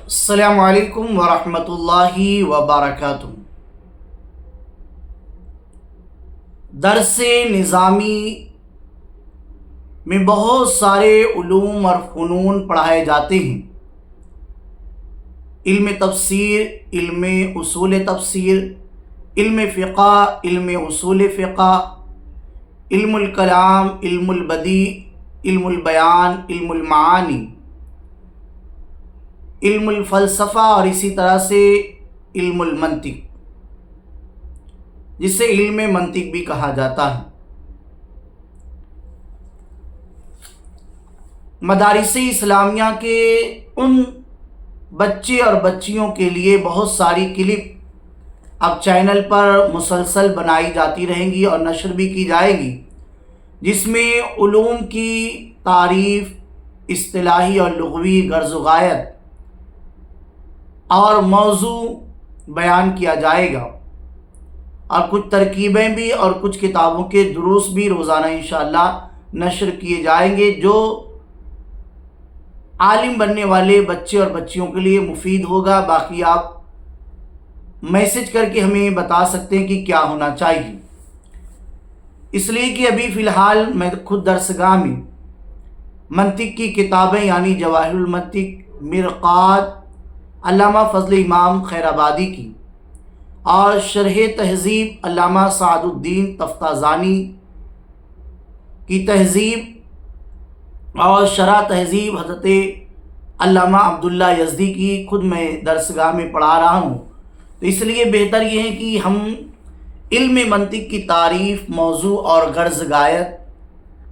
السلام علیکم ورحمۃ اللہ وبرکاتہ۔ درس نظامی میں بہت سارے علوم اور فنون پڑھائے جاتے ہیں۔ علم تفسیر، علم اصول تفسیر، علم فقہ، علم اصول فقہ، علم الکلام، علم البدیع، علم البیان، علم المعانی، علم الفلسفہ، اور اسی طرح سے علم المنطق، جسے علم منطق بھی کہا جاتا ہے۔ مدارس اسلامیہ کے ان بچے اور بچیوں کے لیے بہت ساری کلپ اب چینل پر مسلسل بنائی جاتی رہیں گی اور نشر بھی کی جائے گی، جس میں علوم کی تعریف، اصطلاحی اور لغوی غرض و غایت اور موضوع بیان کیا جائے گا، اور کچھ ترکیبیں بھی اور کچھ کتابوں کے دروس بھی روزانہ انشاءاللہ نشر کیے جائیں گے، جو عالم بننے والے بچے اور بچیوں کے لیے مفید ہوگا۔ باقی آپ میسج کر کے ہمیں بتا سکتے ہیں کہ کیا ہونا چاہیے، اس لیے کہ ابھی فی الحال میں خود درسگاہ میں منطق کی کتابیں یعنی جواہر المنطق، مرقات علامہ فضل امام خیر آبادی کی، اور شرح تہذیب علامہ سعد الدین تفتازانی کی تہذیب، اور شرح تہذیب حضرت علامہ عبداللہ یزدی کی خود میں درسگاہ میں پڑھا رہا ہوں۔ تو اس لیے بہتر یہ ہے کہ ہم علم منطق کی تعریف، موضوع اور غرض غایت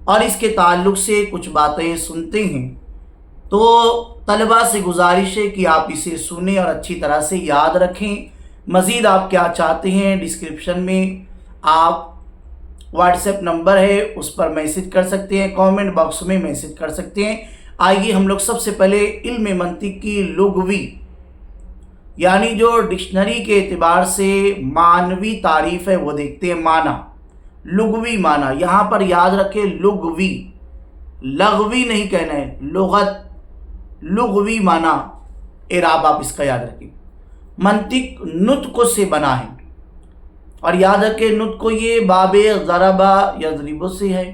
اور اس کے تعلق سے کچھ باتیں سنتے ہیں۔ تو طلباء سے گزارش ہے کہ آپ اسے سنیں اور اچھی طرح سے یاد رکھیں۔ مزید آپ کیا چاہتے ہیں، ڈسکرپشن میں آپ واٹس ایپ نمبر ہے، اس پر میسج کر سکتے ہیں، کامنٹ باکس میں میسج کر سکتے ہیں۔ آئیے ہم لوگ سب سے پہلے علم منطق کی لغوی یعنی جو ڈکشنری کے اعتبار سے معنوی تعریف ہے وہ دیکھتے ہیں۔ معنی، لغوی معنی، یہاں پر یاد رکھیں لغوی، لغوی نہیں کہنا ہے، لغت، لغوی معنی اعراب آپ اس کا یاد رکھیں۔ منطق نطق سے بنا ہے، اور یاد رکھیں نطق یہ باب ضربہ یضرب سے ہے،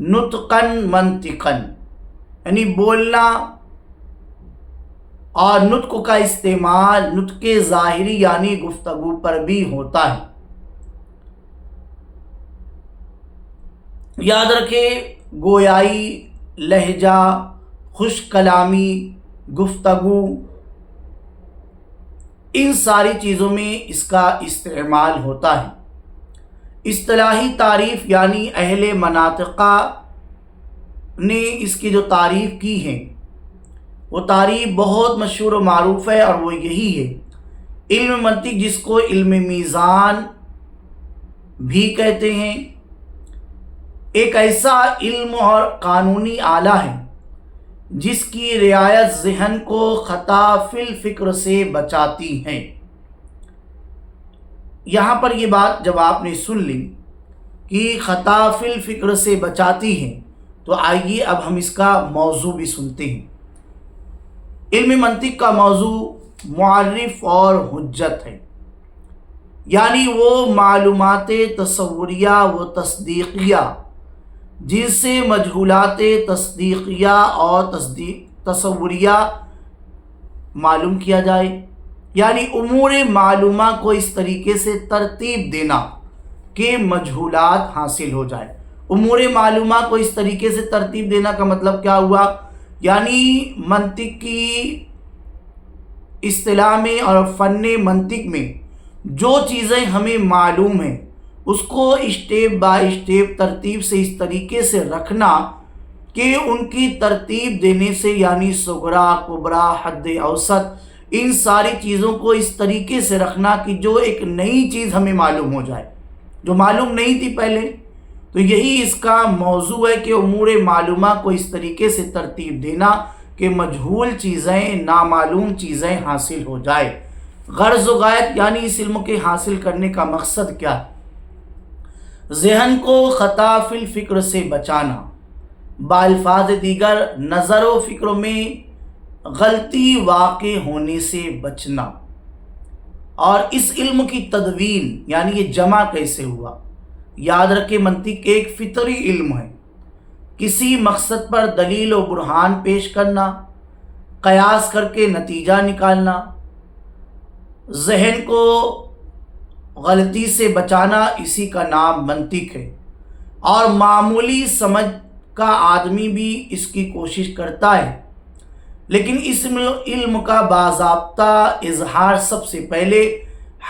نطقاً منطقاً یعنی بولنا، اور نطق کا استعمال نطق ظاہری یعنی گفتگو پر بھی ہوتا ہے۔ یاد رکھیں گویائی، لہجہ، خوش کلامی، گفتگو، ان ساری چیزوں میں اس کا استعمال ہوتا ہے۔ اصطلاحی تعریف یعنی اہل مناطقہ نے اس کی جو تعریف کی ہے وہ تعریف بہت مشہور و معروف ہے، اور وہ یہی ہے علم منطق، جس کو علم میزان بھی کہتے ہیں، ایک ایسا علم اور قانونی آلہ ہے جس کی رعایت ذہن کو خطا فی الفکر سے بچاتی ہے۔ یہاں پر یہ بات جب آپ نے سن لی کہ خطا فی الفکر سے بچاتی ہے، تو آئیے اب ہم اس کا موضوع بھی سنتے ہیں۔ علم منطق کا موضوع معرف اور حجت ہے، یعنی وہ معلومات تصوریہ و تصدیقیہ جن سے مجہولات تصدیقیہ اور تصوریہ معلوم کیا جائے، یعنی امور معلومہ کو اس طریقے سے ترتیب دینا کہ مجہولات حاصل ہو جائے۔ امور معلومہ کو اس طریقے سے ترتیب دینا کا مطلب کیا ہوا؟ یعنی منطق کی اصطلاح میں اور فن منطق میں جو چیزیں ہمیں معلوم ہیں اس کو اسٹیپ بائی اسٹیپ ترتیب سے اس طریقے سے رکھنا کہ ان کی ترتیب دینے سے، یعنی صغریٰ، کبریٰ، حد اوسط، ان ساری چیزوں کو اس طریقے سے رکھنا کہ جو ایک نئی چیز ہمیں معلوم ہو جائے جو معلوم نہیں تھی پہلے۔ تو یہی اس کا موضوع ہے کہ امور معلومہ کو اس طریقے سے ترتیب دینا کہ مجہول چیزیں، نامعلوم چیزیں حاصل ہو جائے۔ غرض و غایت یعنی اس علم کے حاصل کرنے کا مقصد کیا ہے؟ ذہن کو خطا فی الفکر سے بچانا، بالفاظ دیگر نظر و فکر میں غلطی واقع ہونے سے بچنا، اور اس علم کی تدوین یعنی یہ جمع کیسے ہوا۔ یاد رکھیں منطق ایک فطری علم ہے، کسی مقصد پر دلیل و برہان پیش کرنا، قیاس کر کے نتیجہ نکالنا، ذہن کو غلطی سے بچانا، اسی کا نام منطق ہے۔ اور معمولی سمجھ کا آدمی بھی اس کی کوشش کرتا ہے، لیکن اس علم کا باضابطہ اظہار سب سے پہلے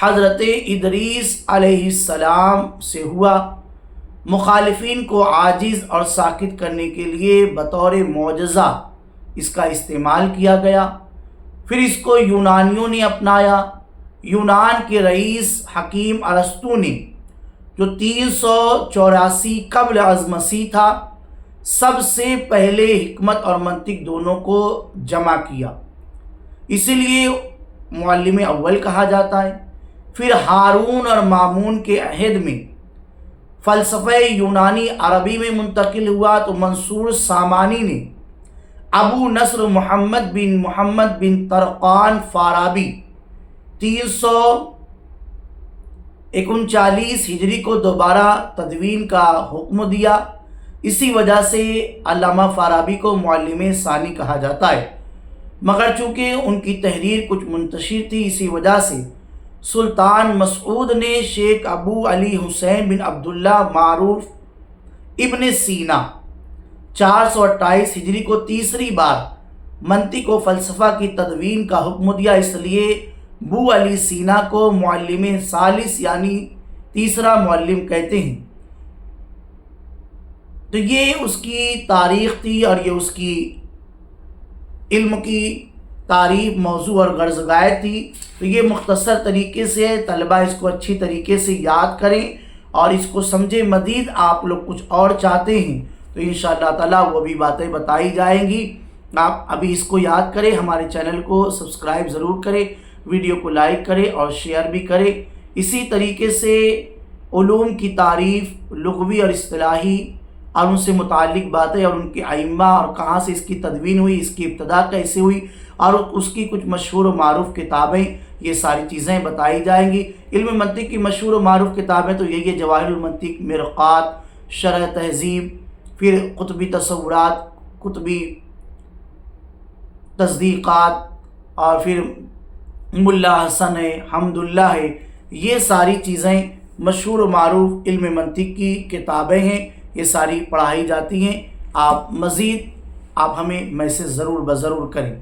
حضرت ادریس علیہ السلام سے ہوا۔ مخالفین کو عاجز اور ساکت کرنے کے لیے بطور معجزہ اس کا استعمال کیا گیا۔ پھر اس کو یونانیوں نے اپنایا۔ یونان کے رئیس حکیم ارسطو نے، جو 384 قبل از مسیح تھا، سب سے پہلے حکمت اور منطق دونوں کو جمع کیا، اسی لیے معلم اول کہا جاتا ہے۔ پھر ہارون اور مامون کے عہد میں فلسفہ یونانی عربی میں منتقل ہوا تو منصور سامانی نے ابو نصر محمد بن طرقان فارابی 339 ہجری کو دوبارہ تدوین کا حکم دیا۔ اسی وجہ سے علامہ فارابی کو معلم ثانی کہا جاتا ہے، مگر چونکہ ان کی تحریر کچھ منتشر تھی، اسی وجہ سے سلطان مسعود نے شیخ ابو علی حسین بن عبداللہ معروف ابن سینا 428 ہجری کو تیسری بار منطق و فلسفہ کی تدوین کا حکم دیا۔ اس لیے ابو علی سینا کو معلم ثالث یعنی تیسرا معلم کہتے ہیں۔ تو یہ اس کی تاریخ تھی، اور یہ اس کی علم کی تعریف موضوع اور غرض غایت تھی۔ تو یہ مختصر طریقے سے طلبہ اس کو اچھی طریقے سے یاد کریں اور اس کو سمجھیں۔ مزید آپ لوگ کچھ اور چاہتے ہیں تو انشاءاللہ تعالیٰ وہ بھی باتیں بتائی جائیں گی۔ آپ ابھی اس کو یاد کریں، ہمارے چینل کو سبسکرائب ضرور کریں، ویڈیو کو لائک کریں اور شیئر بھی کریں۔ اسی طریقے سے علوم کی تعریف لغوی اور اصطلاحی اور ان سے متعلق باتیں اور ان کے ائمہ اور کہاں سے اس کی تدوین ہوئی، اس کی ابتدا کیسے ہوئی، اور اس کی کچھ مشہور و معروف کتابیں، یہ ساری چیزیں بتائی جائیں گی۔ علم منطق کی مشہور و معروف کتابیں تو یہی ہے: جواہر المنطق، مرقات، شرح تہذیب، پھر قطبی تصورات، قطبی تصدیقات، اور پھر ملا حسن ہے، حمداللہ ہے۔ یہ ساری چیزیں مشہور و معروف علم منطق کی کتابیں ہیں، یہ ساری پڑھائی جاتی ہیں۔ آپ مزید ہمیں میسج ضرور کریں۔